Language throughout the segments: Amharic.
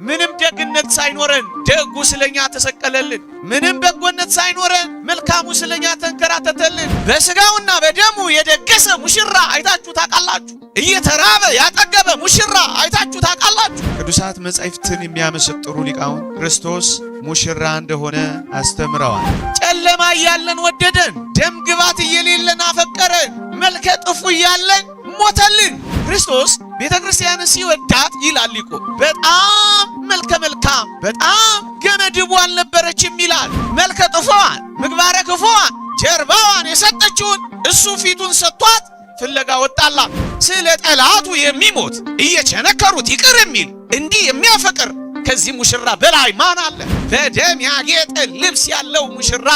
ምንም ደግነት ሳይኖረን ደጉ ስለኛ ተሰቀለልን። ምንም በጎነት ሳይኖረን መልካሙ ስለኛ ተንከራተተልን። በስጋውና በደሙ የደገሰ ሙሽራ አይታችሁ ታውቃላችሁ? እየተራበ ያጠገበ ሙሽራ አይታችሁ ታውቃላችሁ? ቅዱሳት መጻሕፍትን የሚያመሰጥሩ ሊቃውንት ክርስቶስ ሙሽራ እንደሆነ አስተምረዋል። ጨለማ እያለን ወደደን፣ ደም ግባት እየሌለን አፈቀረን፣ መልከ ጥፉ እያለን ሞተልን። ክርስቶስ ቤተ ክርስቲያንን ሲወዳት ይላል ሊቁ በጣም መልከ መልካም በጣም ገመድቡ አልነበረችም ይላል። መልከ ጥፉዋን ምግባረ ክፉዋን ጀርባዋን የሰጠችውን እሱ ፊቱን ሰጥቷት ፍለጋ ወጣላት። ስለ ጠላቱ የሚሞት እየቸነከሩት ይቅር የሚል እንዲህ የሚያፈቅር ከዚህ ሙሽራ በላይ ማን አለ? በደም ያጌጠ ልብስ ያለው ሙሽራ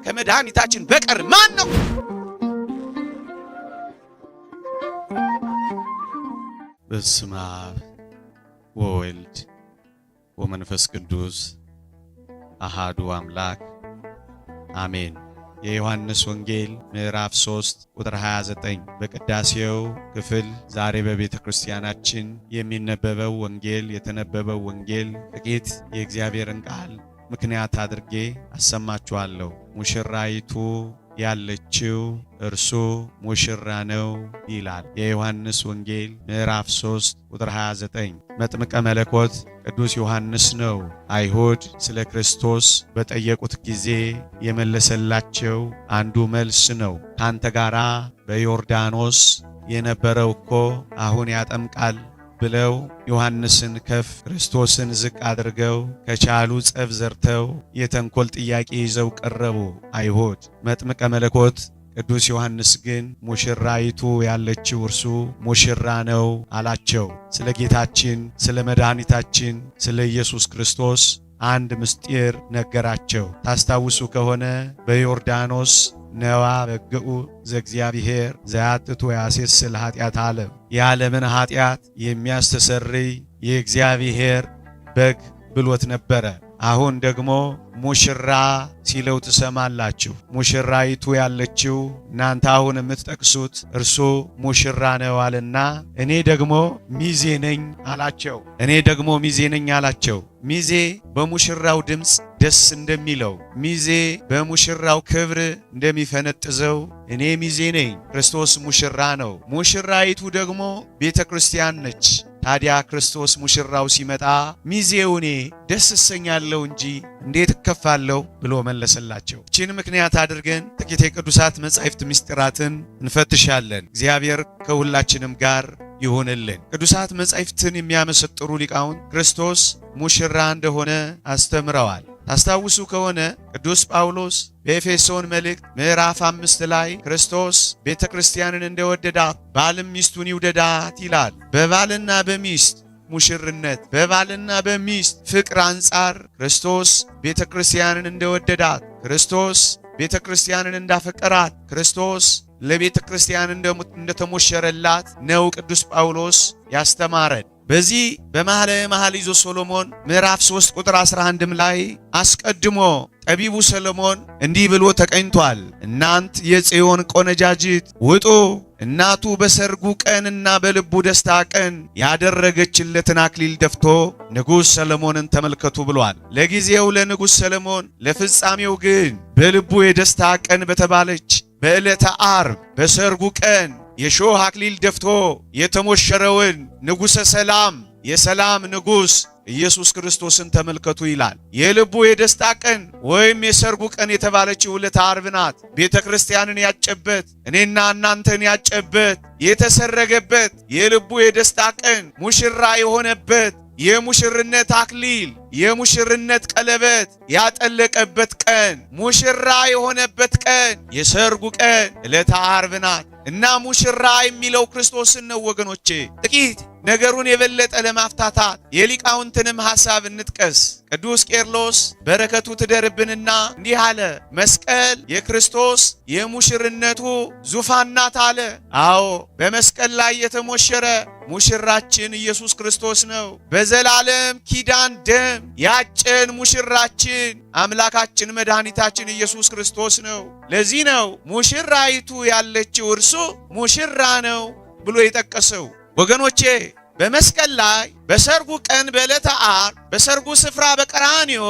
ከመድኃኒታችን በቀር ማን ነው? በስመ አብ ወወልድ ወመንፈስ ቅዱስ አሃዱ አምላክ አሜን። የዮሐንስ ወንጌል ምዕራፍ 3 ቁጥር 29 በቅዳሴው ክፍል ዛሬ በቤተ ክርስቲያናችን የሚነበበው ወንጌል የተነበበው ወንጌል ጥቂት የእግዚአብሔርን ቃል ምክንያት አድርጌ አሰማችኋለሁ። ሙሽራይቱ ያለችው እርሱ ሙሽራ ነው ይላል። የዮሐንስ ወንጌል ምዕራፍ 3 ቁጥር 29 መጥምቀ መለኮት ቅዱስ ዮሐንስ ነው አይሁድ ስለ ክርስቶስ በጠየቁት ጊዜ የመለሰላቸው አንዱ መልስ ነው። ካንተ ጋራ በዮርዳኖስ የነበረው እኮ አሁን ያጠምቃል ብለው ዮሐንስን ከፍ ክርስቶስን ዝቅ አድርገው ከቻሉ ጸብ ዘርተው የተንኮል ጥያቄ ይዘው ቀረቡ አይሁድ። መጥምቀ መለኮት ቅዱስ ዮሐንስ ግን ሙሽራይቱ ያለችው እርሱ ሙሽራ ነው አላቸው። ስለ ጌታችን ስለ መድኃኒታችን ስለ ኢየሱስ ክርስቶስ አንድ ምስጢር ነገራቸው። ታስታውሱ ከሆነ በዮርዳኖስ ነዋ በግኡ ዘእግዚአብሔር ዘያትቱ ያሴስል ኃጢአት ዓለም የዓለምን ኃጢአት የሚያስተሰርይ የእግዚአብሔር በግ ብሎት ነበረ። አሁን ደግሞ ሙሽራ ሲለው ትሰማላችሁ። ሙሽራይቱ ያለችው እናንተ አሁን የምትጠቅሱት እርሱ ሙሽራ ነው አለና እኔ ደግሞ ሚዜ ነኝ አላቸው። ሚዜ በሙሽራው ድምፅ ደስ እንደሚለው ሚዜ በሙሽራው ክብር እንደሚፈነጥዘው እኔ ሚዜ ነኝ። ክርስቶስ ሙሽራ ነው። ሙሽራይቱ ደግሞ ቤተ ክርስቲያን ነች። ታዲያ ክርስቶስ ሙሽራው ሲመጣ ሚዜው እኔ ደስ እሰኛለሁ እንጂ እንዴት እከፋለሁ ብሎ መለሰላቸው። እቺን ምክንያት አድርገን ጥቂት የቅዱሳት መጻሕፍት ምስጢራትን እንፈትሻለን። እግዚአብሔር ከሁላችንም ጋር ይሁንልን። ቅዱሳት መጻሕፍትን የሚያመሰጥሩ ሊቃውንት ክርስቶስ ሙሽራ እንደሆነ አስተምረዋል። ታስታውሱ ከሆነ ቅዱስ ጳውሎስ በኤፌሶን መልእክት ምዕራፍ 5 ላይ ክርስቶስ ቤተ ክርስቲያንን እንደወደዳት ባልም ሚስቱን ይውደዳት ይላል። በባልና በሚስት ሙሽርነት በባልና በሚስት ፍቅር አንጻር ክርስቶስ ቤተ ክርስቲያንን እንደወደዳት፣ ክርስቶስ ቤተ ክርስቲያንን እንዳፈቀራት፣ ክርስቶስ ለቤተ ክርስቲያን እንደተሞሸረላት ነው ቅዱስ ጳውሎስ ያስተማረን። በዚህ በመኃልየ መኃልይ ዘሰሎሞን ምዕራፍ 3 ቁጥር 11 ላይ አስቀድሞ ጠቢቡ ሰሎሞን እንዲህ ብሎ ተቀኝቷል። እናንት የጽዮን ቆነጃጅት ውጡ፣ እናቱ በሰርጉ ቀንና በልቡ ደስታ ቀን ያደረገችለትን አክሊል ደፍቶ ንጉሥ ሰሎሞንን ተመልከቱ ብሏል። ለጊዜው ለንጉሥ ሰሎሞን፣ ለፍጻሜው ግን በልቡ የደስታ ቀን በተባለች በዕለተ ዓርብ በሰርጉ ቀን የሾህ አክሊል ደፍቶ የተሞሸረውን ንጉሠ ሰላም የሰላም ንጉሥ ኢየሱስ ክርስቶስን ተመልከቱ ይላል። የልቡ የደስታ ቀን ወይም የሰርጉ ቀን የተባለችው ዕለተ ዓርብ ናት። ቤተ ክርስቲያንን ያጨበት እኔና እናንተን ያጨበት የተሰረገበት የልቡ የደስታ ቀን ሙሽራ የሆነበት የሙሽርነት አክሊል የሙሽርነት ቀለበት ያጠለቀበት ቀን ሙሽራ የሆነበት ቀን የሰርጉ ቀን ዕለተ ዓርብ ናት እና ሙሽራ የሚለው ክርስቶስን ነው ወገኖቼ። ጥቂት ነገሩን የበለጠ ለማፍታታት የሊቃውንትንም ሐሳብ እንጥቀስ። ቅዱስ ቄርሎስ በረከቱ ትደርብንና እንዲህ አለ። መስቀል የክርስቶስ የሙሽርነቱ ዙፋን ናት አለ። አዎ በመስቀል ላይ የተሞሸረ ሙሽራችን ኢየሱስ ክርስቶስ ነው። በዘላለም ኪዳን ደም ያጨን ሙሽራችን አምላካችን መድኃኒታችን ኢየሱስ ክርስቶስ ነው። ለዚህ ነው ሙሽራይቱ ያለችው እርሱ ሙሽራ ነው ብሎ የጠቀሰው። ወገኖቼ በመስቀል ላይ በሰርጉ ቀን በዕለተ ዓርብ በሰርጉ ስፍራ በቀራንዮ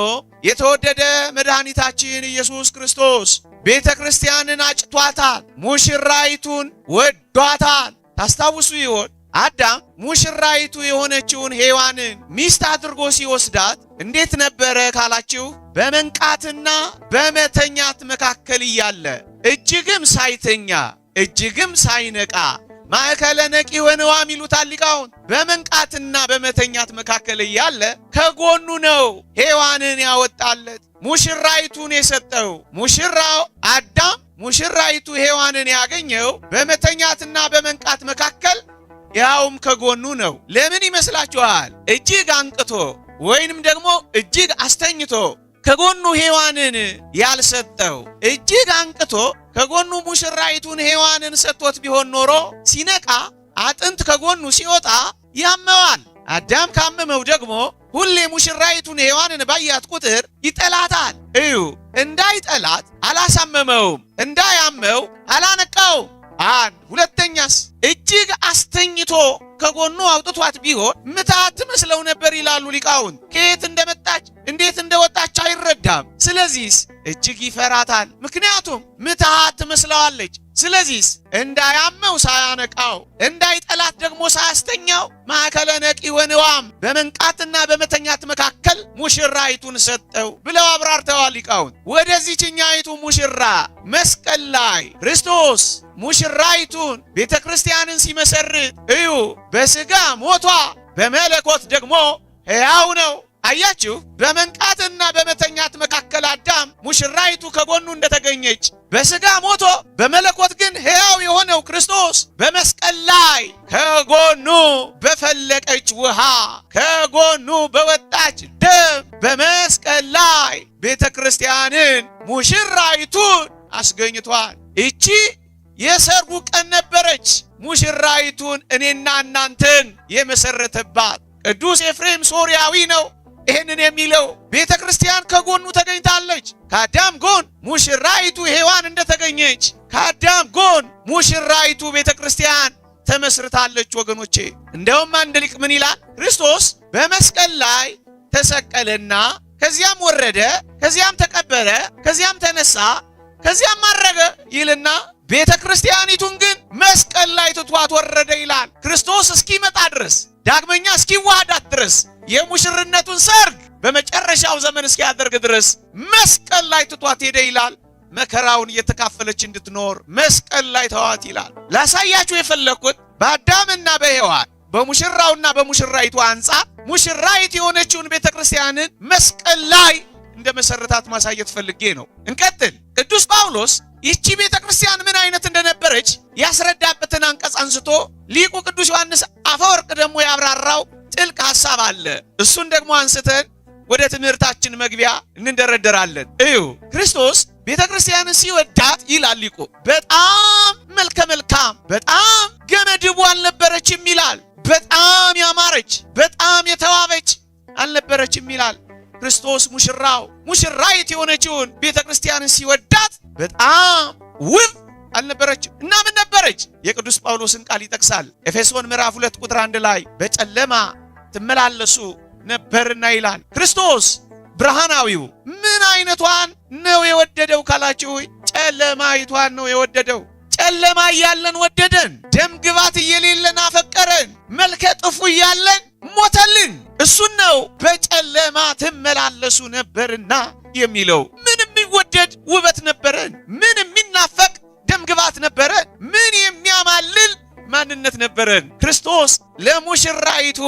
የተወደደ መድኃኒታችን ኢየሱስ ክርስቶስ ቤተ ክርስቲያንን አጭቷታል። ሙሽራይቱን ወዷታል። ታስታውሱ ይሆን? አዳም ሙሽራይቱ የሆነችውን ሔዋንን ሚስት አድርጎ ሲወስዳት እንዴት ነበረ ካላችሁ፣ በመንቃትና በመተኛት መካከል እያለ እጅግም ሳይተኛ እጅግም ሳይነቃ ማእከለ ነቂ ወንዋም ይሉታል ሊቃውንት። በመንቃትና በመተኛት መካከል እያለ ከጎኑ ነው ሔዋንን ያወጣለት፣ ሙሽራይቱን የሰጠው። ሙሽራው አዳም ሙሽራይቱ ሔዋንን ያገኘው በመተኛትና በመንቃት መካከል ያውም ከጎኑ ነው። ለምን ይመስላችኋል? እጅግ አንቅቶ ወይንም ደግሞ እጅግ አስተኝቶ ከጎኑ ሔዋንን ያልሰጠው። እጅግ አንቅቶ ከጎኑ ሙሽራይቱን ሔዋንን ሰጥቶት ቢሆን ኖሮ ሲነቃ አጥንት ከጎኑ ሲወጣ ያመዋል። አዳም ካመመው ደግሞ ሁሌ ሙሽራይቱን ሔዋንን ባያት ቁጥር ይጠላታል። እዩ፣ እንዳይጠላት አላሳመመውም፣ እንዳያመው አላነቃውም። አንድ ሁለተኛስ እጅግ አስተኝቶ ከጎኑ አውጥቷት ቢሆን ምትሃት ትመስለው ነበር ይላሉ ሊቃውንት። ከየት እንደመጣች እንዴት እንደወጣች አይረዳም። ስለዚህስ እጅግ ይፈራታል፣ ምክንያቱም ምትሃት ትመስለዋለች። ስለዚህስ እንዳያመው ሳያነቃው እንዳይጠላት ደግሞ ሳያስተኛው ማእከለ ነቂ ወንዋም በመንቃትና በመተኛት መካከል ሙሽራይቱን ሰጠው ብለው አብራርተዋል ሊቃውንት። ወደዚህኛይቱ ሙሽራ መስቀል ላይ ክርስቶስ ሙሽራይቱን ቤተ ክርስቲያንን ሲመሰርት እዩ፣ በሥጋ ሞቷ በመለኮት ደግሞ ሕያው ነው። አያችሁ፣ በመንቃትና በመተኛት መካከል አዳም ሙሽራይቱ ከጎኑ እንደተገኘች በሥጋ ሞቶ በመለኮት ግን ሕያው የሆነው ክርስቶስ በመስቀል ላይ ከጎኑ በፈለቀች ውሃ ከጎኑ በወጣች ደም በመስቀል ላይ ቤተ ክርስቲያንን ሙሽራይቱን አስገኝቷል። እቺ የሰርጉ ቀን ነበረች። ሙሽራይቱን እኔና እናንተን የመሰረተባት ቅዱስ ኤፍሬም ሶርያዊ ነው ይህንን የሚለው። ቤተ ክርስቲያን ከጎኑ ተገኝታለች። ከአዳም ጎን ሙሽራይቱ ሔዋን እንደተገኘች ከአዳም ጎን ሙሽራይቱ ቤተ ክርስቲያን ተመስርታለች። ወገኖቼ እንደውም አንድ ሊቅ ምን ይላል? ክርስቶስ በመስቀል ላይ ተሰቀለና ከዚያም ወረደ፣ ከዚያም ተቀበረ፣ ከዚያም ተነሳ፣ ከዚያም አረገ ይልና ቤተ ክርስቲያኒቱን ግን መስቀል ላይ ትቷት ወረደ ይላል። ክርስቶስ እስኪመጣ ድረስ ዳግመኛ እስኪዋሃዳት ድረስ የሙሽርነቱን ሰርግ በመጨረሻው ዘመን እስኪያደርግ ድረስ መስቀል ላይ ትቷት ሄደ ይላል። መከራውን እየተካፈለች እንድትኖር መስቀል ላይ ተዋት ይላል። ላሳያችሁ የፈለኩት በአዳምና በሔዋን በሙሽራውና በሙሽራይቱ አንጻር ሙሽራይት የሆነችውን ቤተ ክርስቲያንን መስቀል ላይ እንደ መሰረታት ማሳየት ፈልጌ ነው። እንቀጥል። ቅዱስ ጳውሎስ ይቺ ቤተ ክርስቲያን ምን አይነት እንደነበረች ያስረዳበትን አንቀጽ አንስቶ ሊቁ ቅዱስ ዮሐንስ አፈወርቅ ደግሞ ያብራራው ጥልቅ ሐሳብ አለ። እሱን ደግሞ አንስተን ወደ ትምህርታችን መግቢያ እንደረደራለን። እዩ፣ ክርስቶስ ቤተ ክርስቲያንን ሲወዳት ይላል ሊቁ በጣም መልከ መልካም በጣም ገመድቡ አልነበረችም ይላል። በጣም ያማረች በጣም የተዋበች አልነበረችም ይላል። ክርስቶስ ሙሽራው ሙሽራይት የሆነችውን ቤተ ክርስቲያንን ሲወዳት በጣም ውብ አልነበረችም እና ምን ነበረች? የቅዱስ ጳውሎስን ቃል ይጠቅሳል። ኤፌሶን ምዕራፍ 2 ቁጥር 1 ላይ በጨለማ ትመላለሱ ነበርና ይላል። ክርስቶስ ብርሃናዊው ምን አይነቷን ነው የወደደው ካላችሁ፣ ጨለማይቷን ነው የወደደው። ጨለማ እያለን ወደደን። ደም ግባት እየሌለን አፈቀረን። መልከ ጥፉ እያለን ሞተልን። እሱን ነው በጨለማ ትመላለሱ ነበርና የሚለው። ምን የሚወደድ ውበት ነበረን። ምን የሚናፈቅ ደም ግባት ነበረን። ምን የሚያማልል ማንነት ነበረን። ክርስቶስ ለሙሽራይቱ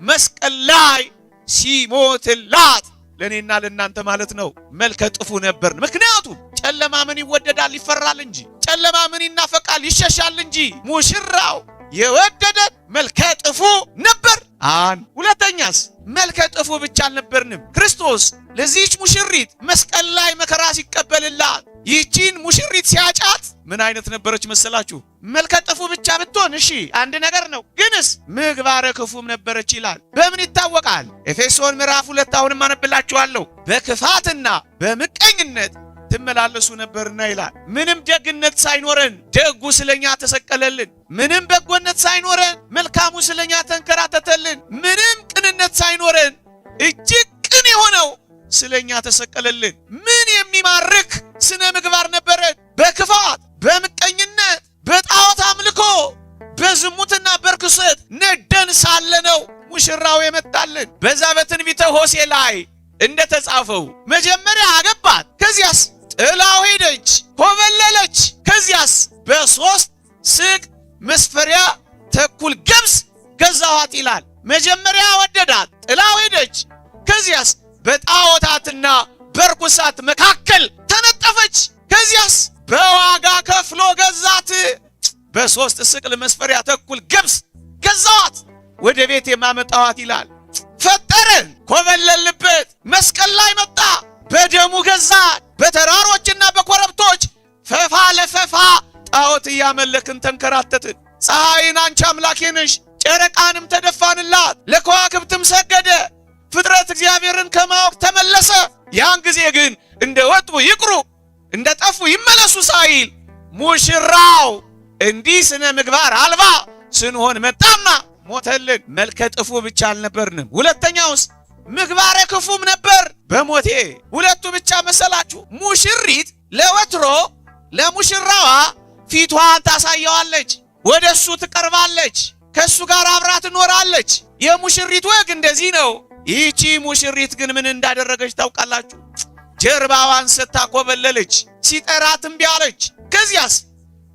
መስቀል ላይ ሲሞትላት ለእኔና ለእናንተ ማለት ነው መልከ ጥፉ ነበርን። ምክንያቱም ጨለማ ምን ይወደዳል? ይፈራል እንጂ። ጨለማ ምን ይናፈቃል? ይሸሻል እንጂ። ሙሽራው የወደደን መልከ ጥፉ ነበር። ሁለተኛስ መልከ ጥፉ ብቻ አልነበርንም። ክርስቶስ ለዚህች ሙሽሪት መስቀል ላይ መከራ ሲቀበልላት ይህቺን ሙሽሪት ሲያጫት ምን አይነት ነበረች መሰላችሁ? መልከ ጥፉ ብቻ ብትሆን እሺ አንድ ነገር ነው፣ ግንስ ምግባረ ክፉም ነበረች ይላል። በምን ይታወቃል? ኤፌሶን ምዕራፍ 2 አሁንም አነብላችኋለሁ። በክፋትና በምቀኝነት ትመላለሱ ነበርና ይላል። ምንም ደግነት ሳይኖረን ደጉ ስለኛ ተሰቀለልን። ምንም በጎነት ሳይኖረን መልካሙ ስለኛ ተንከራተተልን። ምንም ቅንነት ሳይኖረን እጅግ ቅን የሆነው ስለኛ ተሰቀለልን። ምን የሚማርክ ስነ ምግባር ነበረን! በክፋት በምቀኝነት በጣዖት አምልኮ በዝሙትና በርኩሰት ነደን ሳለ ነው ሙሽራው የመጣልን። በዛ በትንቢተ ሆሴዕ ላይ እንደተጻፈው መጀመሪያ አገባት፣ ከዚያስ ጥላው ሄደች፣ ኮበለለች። ከዚያስ በ3 ስቅ መስፈሪያ ተኩል ገብስ ገዛኋት ይላል። መጀመሪያ ወደዳት፣ ጥላው ሄደች። ከዚያስ በጣዖታትና በርኩሳት መካከል ተነጠፈች። ከዚያስ በዋጋ ከፍሎ ገዛት። በ3 ስቅል መስፈሪያ ተኩል ገብስ ገዛኋት፣ ወደ ቤት የማመጣኋት ይላል። ፈጠረን፣ ኮበለልበት፣ መስቀል ላይ መጣ፣ በደሙ ገዛን። በተራሮችና በኮረብቶች ፈፋ ለፈፋ ጣዖት እያመለክን ተንከራተትን። ፀሐይን አንቺ አምላኬ ነሽ፣ ጨረቃንም ተደፋንላት፣ ለከዋክብትም ሰገደ። ፍጥረት እግዚአብሔርን ከማወቅ ተመለሰ። ያን ጊዜ ግን እንደ ወጡ ይቅሩ እንደ ጠፉ ይመለሱ ሳይል ሙሽራው እንዲህ ስነ ምግባር አልባ ስንሆን መጣና ሞተልን። መልከ ጥፉ ብቻ አልነበርንም፣ ሁለተኛውስ ምግባረ ክፉም ነበር። በሞቴ ሁለቱ ብቻ መሰላችሁ? ሙሽሪት ለወትሮ ለሙሽራዋ ፊቷን ታሳየዋለች፣ ወደሱ ትቀርባለች፣ ከሱ ጋር አብራ ትኖራለች። የሙሽሪት ወግ እንደዚህ ነው። ይህቺ ሙሽሪት ግን ምን እንዳደረገች ታውቃላችሁ? ጀርባዋን ሰጥታ ኮበለለች። ሲጠራት እምቢ አለች። ከዚያስ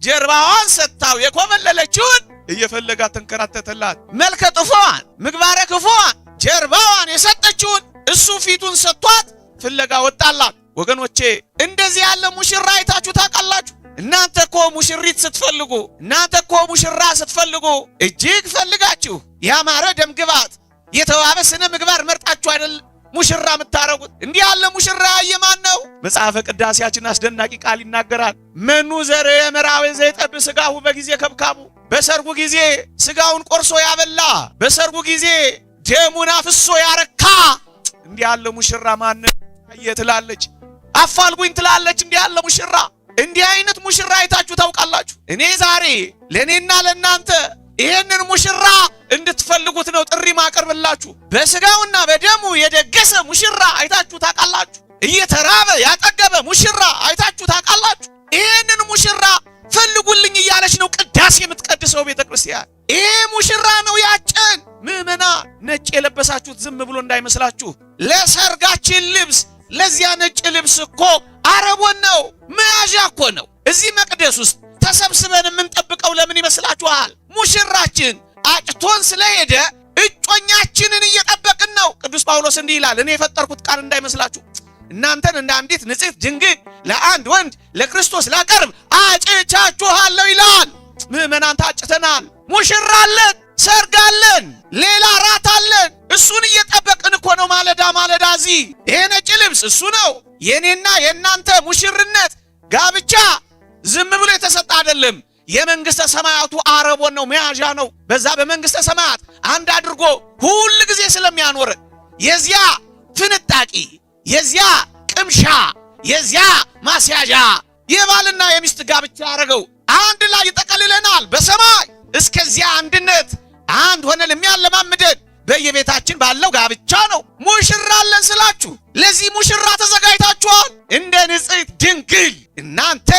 ጀርባዋን ሰጥታው የኮበለለችውን እየፈለጋ ተንከራተተላት። መልከ ጥፎዋን ምግባረ ክፉዋን ጀርባዋን የሰጠችውን እሱ ፊቱን ሰጥቷት ፍለጋ ወጣላት። ወገኖቼ እንደዚህ ያለ ሙሽራ አይታችሁ ታውቃላችሁ? እናንተ እኮ ሙሽሪት ስትፈልጉ፣ እናንተ እኮ ሙሽራ ስትፈልጉ እጅግ ፈልጋችሁ ያማረ ደምግባት የተዋበ ስነ ምግባር መርጣችሁ አይደል ሙሽራ የምታረጉት? እንዲህ ያለ ሙሽራ የማን ነው? መጽሐፈ ቅዳሴያችን አስደናቂ ቃል ይናገራል። መኑ ዘረ የመራዊ ዘይጠብ ስጋሁ በጊዜ ከብካቡ፣ በሰርጉ ጊዜ ስጋውን ቆርሶ ያበላ፣ በሰርጉ ጊዜ ደሙን አፍሶ ያረካ። እንዲህ ያለ ሙሽራ ማን ትላለች? አፋልጉኝ ትላለች። እንዲህ ያለ ሙሽራ፣ እንዲህ አይነት ሙሽራ አይታችሁ ታውቃላችሁ? እኔ ዛሬ ለእኔና ለእናንተ ይህንን ሙሽራ እንድትፈልጉት ነው ጥሪ ማቀርብላችሁ። በስጋውና በደሙ የደገሰ ሙሽራ አይታችሁ ታውቃላችሁ? እየተራበ ያጠገበ ሙሽራ አይታችሁ ታውቃላችሁ? ይህንን ሙሽራ ፈልጉልኝ እያለች ነው ቅዳሴ የምትቀድሰው ቤተ ክርስቲያን። ይሄ ሙሽራ ነው ያጨን። ምዕመናን ነጭ የለበሳችሁት ዝም ብሎ እንዳይመስላችሁ። ለሰርጋችን ልብስ ለዚያ ነጭ ልብስ እኮ አረቦን ነው፣ መያዣ እኮ ነው። እዚህ መቅደስ ውስጥ ተሰብስበን የምንጠብቀው ለምን ይመስላችኋል? ሙሽራችን አጭቶን ስለሄደ እጮኛችንን እየጠበቅን ነው። ቅዱስ ጳውሎስ እንዲህ ይላል፣ እኔ የፈጠርኩት ቃል እንዳይመስላችሁ፣ እናንተን እንደ አንዲት ንጽሕት ድንግል ለአንድ ወንድ ለክርስቶስ ላቀርብ አጭቻችኋለሁ ይላል። ምዕመናን ታጭተናል። ሙሽራ አለን፣ ሰርግ አለን፣ ሌላ ራት አለን። እሱን እየጠበቅን እኮ ነው ማለዳ ማለዳ። እዚህ ይሄ ነጭ ልብስ እሱ ነው። የኔና የእናንተ ሙሽርነት ጋብቻ ዝም ብሎ የተሰጠ አይደለም። የመንግስተ ሰማያቱ አረቦን ነው፣ መያዣ ነው። በዛ በመንግስተ ሰማያት አንድ አድርጎ ሁል ጊዜ ስለሚያኖረን የዚያ ፍንጣቂ፣ የዚያ ቅምሻ፣ የዚያ ማስያዣ የባልና የሚስት ጋብቻ ያደረገው አንድ ላይ ይጠቀልለናል በሰማይ። እስከዚያ አንድነት አንድ ሆነን የሚያለማምደን በየቤታችን ባለው ጋብቻ ነው። ሙሽራ አለን ስላችሁ ለዚህ ሙሽራ ተዘጋጅታችኋል። እንደ ንጽሕት ድንግል እናንተ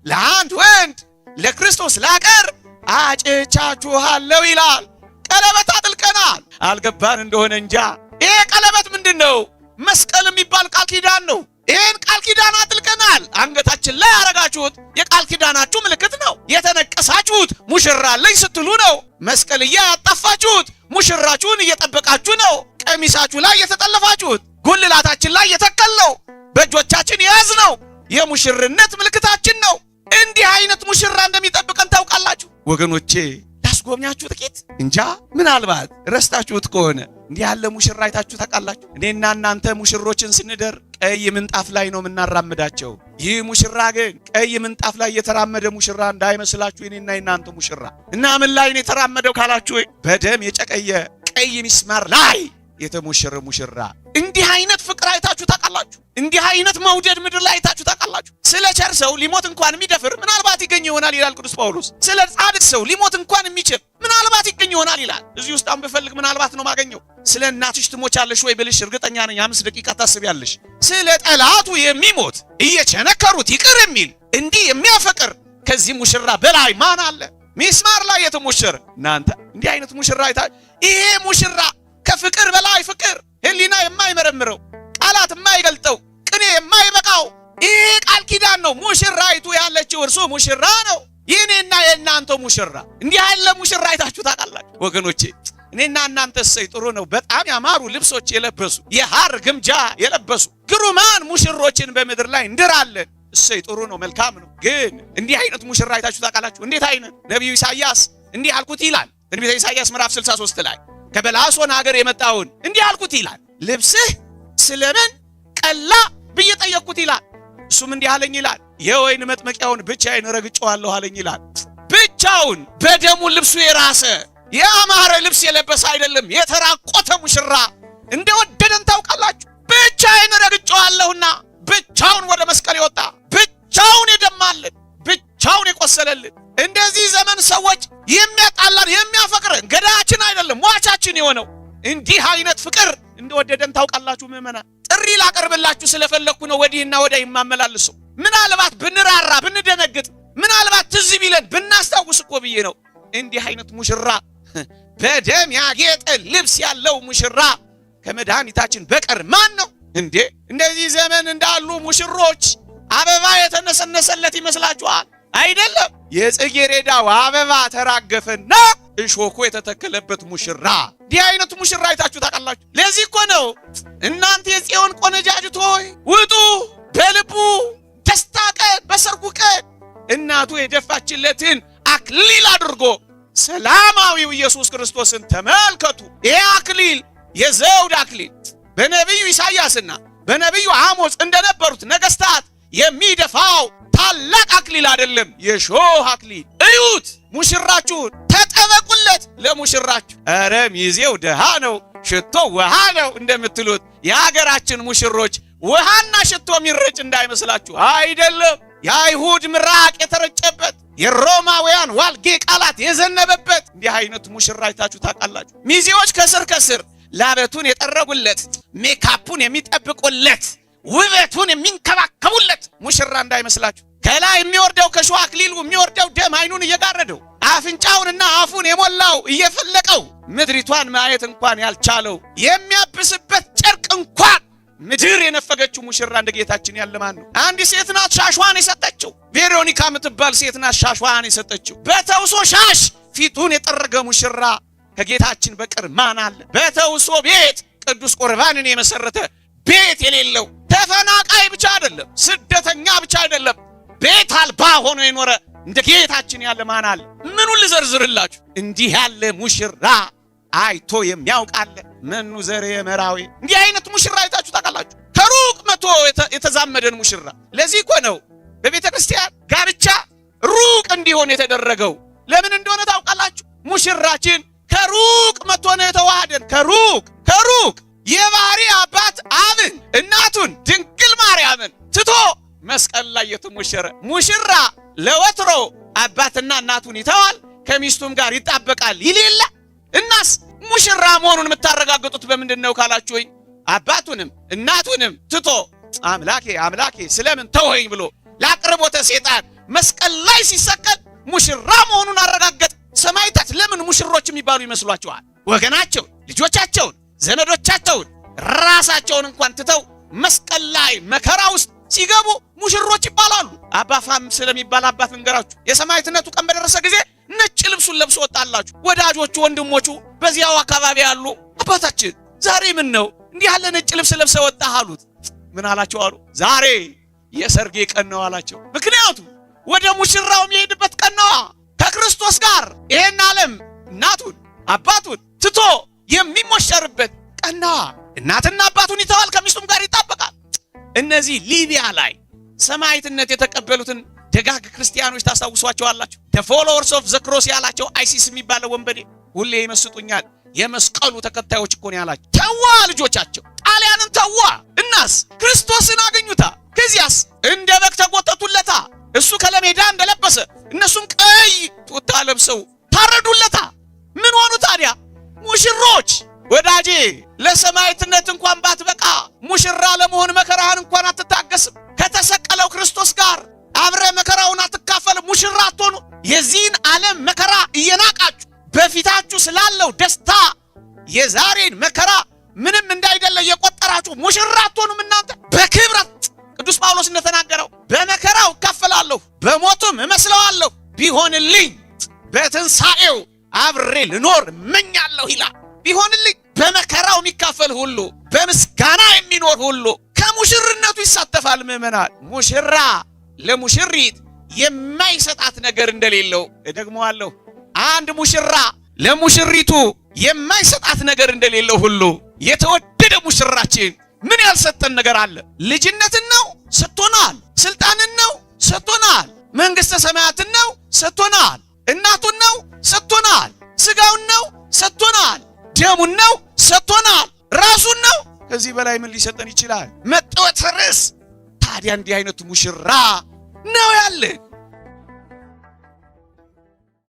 ለአንድ ወንድ ለክርስቶስ ላቀርብ አጭቻችኋለሁ ይላል። ቀለበት አጥልቀናል። አልገባን እንደሆነ እንጃ። ይሄ ቀለበት ምንድን ነው? መስቀል የሚባል ቃል ኪዳን ነው። ይህን ቃል ኪዳን አጥልቀናል። አንገታችን ላይ ያረጋችሁት የቃል ኪዳናችሁ ምልክት ነው። የተነቀሳችሁት ሙሽራ አለኝ ስትሉ ነው። መስቀልያ ያጣፋችሁት ሙሽራችሁን እየጠበቃችሁ ነው። ቀሚሳችሁ ላይ የተጠለፋችሁት ጉልላታችን ላይ የተከለው በእጆቻችን የያዝነው የሙሽርነት ምልክታችን ነው። እንዲህ አይነት ሙሽራ እንደሚጠብቀን ታውቃላችሁ ወገኖቼ። ላስጎብኛችሁ ጥቂት እንጃ፣ ምናልባት ረስታችሁት ከሆነ እንዲህ ያለ ሙሽራ አይታችሁ ታውቃላችሁ? እኔና እናንተ ሙሽሮችን ስንደር ቀይ ምንጣፍ ላይ ነው የምናራምዳቸው። ይህ ሙሽራ ግን ቀይ ምንጣፍ ላይ የተራመደ ሙሽራ እንዳይመስላችሁ። እኔና እናንተ ሙሽራ እና ምን ላይ ነው የተራመደው ካላችሁ፣ በደም የጨቀየ ቀይ ሚስማር ላይ የተሞሸረ ሙሽራ። እንዲህ አይነት ፍቅር አይታችሁ አይታችሁ ታውቃላችሁ? እንዲህ አይነት መውደድ ምድር ላይ አይታችሁ ታውቃላችሁ? ስለ ቸር ሰው ሊሞት እንኳን የሚደፍር ምናልባት ይገኝ ይሆናል ይላል ቅዱስ ጳውሎስ። ስለ ጻድቅ ሰው ሊሞት እንኳን የሚችል ምናልባት ይገኝ ይሆናል ይላል። እዚህ ውስጥ ብፈልግ ምናልባት ነው ማገኘው። ስለ እናትሽ ትሞቻለሽ ወይ ብልሽ እርግጠኛ ነኝ 5 ደቂቃ ታስቢያለሽ። ስለ ጠላቱ የሚሞት እየቸነከሩት ይቅር የሚል እንዲህ የሚያፈቅር ከዚህ ሙሽራ በላይ ማን አለ? ሚስማር ላይ የተሞሸረ እናንተ እንዲህ አይነት ሙሽራ ይሄ ሙሽራ ከፍቅር በላይ ፍቅር፣ ህሊና የማይመረምረው፣ ቃላት የማይገልጠው፣ ቅኔ የማይበቃው ይሄ ቃል ኪዳን ነው። ሙሽራይቱ ያለችው እርሱ ሙሽራ ነው። የኔና የእናንተ ሙሽራ እንዲህ ያለ ሙሽራ አይታችሁ ታውቃላችሁ ወገኖቼ? እኔና እናንተ እሰይ ጥሩ ነው። በጣም ያማሩ ልብሶች የለበሱ የሐር ግምጃ የለበሱ ግሩማን ሙሽሮችን በምድር ላይ እንድራለን። እሰይ ጥሩ ነው፣ መልካም ነው። ግን እንዲህ አይነት ሙሽራ አይታችሁ ታውቃላችሁ? እንዴት አይነት? ነቢዩ ኢሳይያስ እንዲህ አልኩት ይላል ትንቢተ ኢሳይያስ ምዕራፍ 63 ላይ ከበላሶን ሀገር የመጣውን እንዲህ አልኩት ይላል፣ ልብስህ ስለምን ቀላ ብዬ ጠየቅኩት ይላል። እሱም እንዲህ አለኝ ይላል፣ የወይን መጥመቂያውን ብቻዬን ረግጬዋለሁ አለኝ ይላል። ብቻውን በደሙ ልብሱ የራሰ ያማረ ልብስ የለበሰ አይደለም፣ የተራቆተ ሙሽራ እንደወደደን ታውቃላችሁ። ብቻዬን ረግጬዋለሁና ብቻውን ወደ መስቀል የወጣ ብቻውን የደማልን ብቻውን የቆሰለልን። እንደዚህ ዘመን ሰዎች የሚያጣላን የሚያፈቅረን ገዳያችን አይደለም ሟቻችን የሆነው እንዲህ አይነት ፍቅር እንደወደደን ታውቃላችሁ። ምእመናን ጥሪ ላቀርብላችሁ ስለፈለኩ ነው ወዲህና ወዲያ የማመላልሰው። ምናልባት ብንራራ ብንደነግጥ፣ ምናልባት ትዝ ቢለን ብናስታውስ እኮ ብዬ ነው። እንዲህ አይነት ሙሽራ በደም ያጌጠ ልብስ ያለው ሙሽራ ከመድኃኒታችን በቀር ማን ነው እንዴ? እንደዚህ ዘመን እንዳሉ ሙሽሮች አበባ የተነሰነሰለት ይመስላችኋል? አይደለም። የጽጌረዳው አበባ ተራገፈና እሾኩ የተተከለበት ሙሽራ። እንዲህ አይነቱ ሙሽራ አይታችሁ ታውቃላችሁ? ለዚህ እኮ ነው እናንተ የጽዮን ቆነጃጅት ሆይ ውጡ፣ በልቡ ደስታ ቀን በሰርጉ ቀን እናቱ የደፋችለትን አክሊል አድርጎ ሰላማዊው ኢየሱስ ክርስቶስን ተመልከቱ። ይህ አክሊል የዘውድ አክሊል በነቢዩ ኢሳይያስና በነቢዩ አሞጽ እንደነበሩት ነገስታት የሚደፋው ታላቅ አክሊል አይደለም፣ የሾህ አክሊል። እዩት፣ ሙሽራችሁን ተጠበቁለት ለሙሽራችሁ። ኧረ ሚዜው ድሃ ነው ሽቶ ውሃ ነው እንደምትሉት የሀገራችን ሙሽሮች ውሃና ሽቶ የሚረጭ እንዳይመስላችሁ። አይደለም፣ የአይሁድ ምራቅ የተረጨበት የሮማውያን ዋልጌ ቃላት የዘነበበት እንዲህ አይነት ሙሽራ አይታችሁ ታውቃላችሁ? ሚዜዎች ከስር ከስር ላበቱን የጠረጉለት፣ ሜካፑን የሚጠብቁለት፣ ውበቱን የሚንከባከቡለት ሙሽራ እንዳይመስላችሁ። ከላይ የሚወርደው ከሾህ አክሊሉ የሚወርደው ደም አይኑን እየጋረደው አፍንጫውንና አፉን የሞላው እየፈለቀው ምድሪቷን ማየት እንኳን ያልቻለው የሚያብስበት ጨርቅ እንኳን ምድር የነፈገችው ሙሽራ እንደ ጌታችን ያለ ማን ነው? አንድ ሴት ናት ሻሿን የሰጠችው። ቬሮኒካ የምትባል ሴት ናት ሻሿን የሰጠችው። በተውሶ ሻሽ ፊቱን የጠረገ ሙሽራ ከጌታችን በቀር ማን አለ? በተውሶ ቤት ቅዱስ ቁርባንን የመሰረተ ቤት የሌለው ተፈናቃይ ብቻ አይደለም፣ ስደተኛ ብቻ አይደለም፣ ቤት አልባ ሆኖ የኖረ እንደ ጌታችን ያለ ማን አለ? ምኑን ልዘርዝርላችሁ? እንዲህ ያለ ሙሽራ አይቶ የሚያውቃለ መኑ ዘሬ መራዊ። እንዲህ አይነት ሙሽራ አይታችሁ ታውቃላችሁ? ከሩቅ መቶ የተዛመደን ሙሽራ። ለዚህ እኮ ነው በቤተ ክርስቲያን ጋብቻ ሩቅ እንዲሆን የተደረገው። ለምን እንደሆነ ታውቃላችሁ? ሙሽራችን ከሩቅ መቶ ነው የተዋሃደን። ከሩቅ የባህሪ አባት አብን እናቱን ድንግል ማርያምን ትቶ መስቀል ላይ የተሞሸረ ሙሽራ ለወትሮ አባትና እናቱን ይተዋል፣ ከሚስቱም ጋር ይጣበቃል ይሌላ። እናስ ሙሽራ መሆኑን የምታረጋግጡት በምንድን ነው ካላችሁኝ፣ አባቱንም እናቱንም ትቶ አምላኬ ስለምን ተወኝ ብሎ ለአቅርቦተ ሴጣን መስቀል ላይ ሲሰቀል ሙሽራ መሆኑን አረጋገጠ። ሰማዕታት ለምን ሙሽሮች የሚባሉ ይመስሏችኋል? ወገናቸው፣ ልጆቻቸውን፣ ዘመዶቻቸውን ራሳቸውን እንኳን ትተው መስቀል ላይ መከራ ውስጥ ሲገቡ ሙሽሮች ይባላሉ። አባፋም ስለሚባል አባት እንገራችሁ። የሰማዕትነቱ ቀን በደረሰ ጊዜ ነጭ ልብሱን ለብሶ ወጣላችሁ። ወዳጆቹ ወንድሞቹ በዚያው አካባቢ ያሉ አባታችን ዛሬ ምን ነው እንዲህ ያለ ነጭ ልብስ ለብሰ ወጣህ አሉት። ምን አላቸው አሉ? ዛሬ የሰርጌ ቀን ነው አላቸው። ምክንያቱም ወደ ሙሽራው የሚሄድበት ቀን ነው። ከክርስቶስ ጋር ይሄን ዓለም እናቱን አባቱን ትቶ የሚሞሸርበት ቀን ነው። እናትና አባቱን ይተዋል፣ ከሚስቱም ጋር ይጣበቃል። እነዚህ ሊቢያ ላይ ሰማዕትነት የተቀበሉትን ደጋግ ክርስቲያኖች ታስታውሷቸዋላችሁ? the followers of the cross ያላቸው አይሲስ የሚባለው ወንበዴ ሁሌ ይመስጡኛል። የመስቀሉ ተከታዮች እኮ ነው ያላቸው። ተዋ ልጆቻቸው ጣሊያንን ተዋ። እናስ ክርስቶስን አገኙታ። ከዚያስ እንደ በግ ተጎተቱለታ። እሱ ከለሜዳ እንደለበሰ እነሱም ቀይ ቱታ ለብሰው ታረዱለታ። ምን ሆኑ ታዲያ? ሙሽሮች። ወዳጄ ለሰማዕትነት እንኳን ባትበቃ ሙሽራ ለመሆን መከራህን እንኳን አትታገስም። ከተሰቀለው ክርስቶስ ጋር አብረ መከራውን አትካፈል። ሙሽራ አትሆኑ። የዚህን ዓለም መከራ እየናቃችሁ በፊታችሁ ስላለው ደስታ የዛሬን መከራ ምንም እንዳይደለ የቆጠራችሁ ሙሽራ አትሆኑም። እናንተ በክብረት ቅዱስ ጳውሎስ እንደተናገረው በመከራው እካፈላለሁ በሞቱም እመስለዋለሁ፣ ቢሆንልኝ በትንሣኤው አብሬ ልኖር እመኛለሁ ይላል። ቢሆንልኝ በመከራው የሚካፈል ሁሉ በምስጋና የሚኖር ሁሉ ከሙሽርነቱ ይሳተፋል። ምእመናን ሙሽራ ለሙሽሪት የማይሰጣት ነገር እንደሌለው እደግመዋለሁ። አንድ ሙሽራ ለሙሽሪቱ የማይሰጣት ነገር እንደሌለው ሁሉ የተወደደ ሙሽራችን ምን ያልሰጠን ነገር አለ? ልጅነትን ነው ሰጥቶናል። ስልጣንን ነው ሰጥቶናል። መንግሥተ ሰማያትን ነው ሰጥቶናል። እናቱን ነው ሰጥቶናል። ሥጋውን ነው ሰጥቶናል። ደሙን ነው ሰጥቶናል። ራሱን ነው። ከዚህ በላይ ምን ሊሰጠን ይችላል? መጠወት ርዕስ። ታዲያ እንዲህ አይነቱ ሙሽራ ነው ያለን።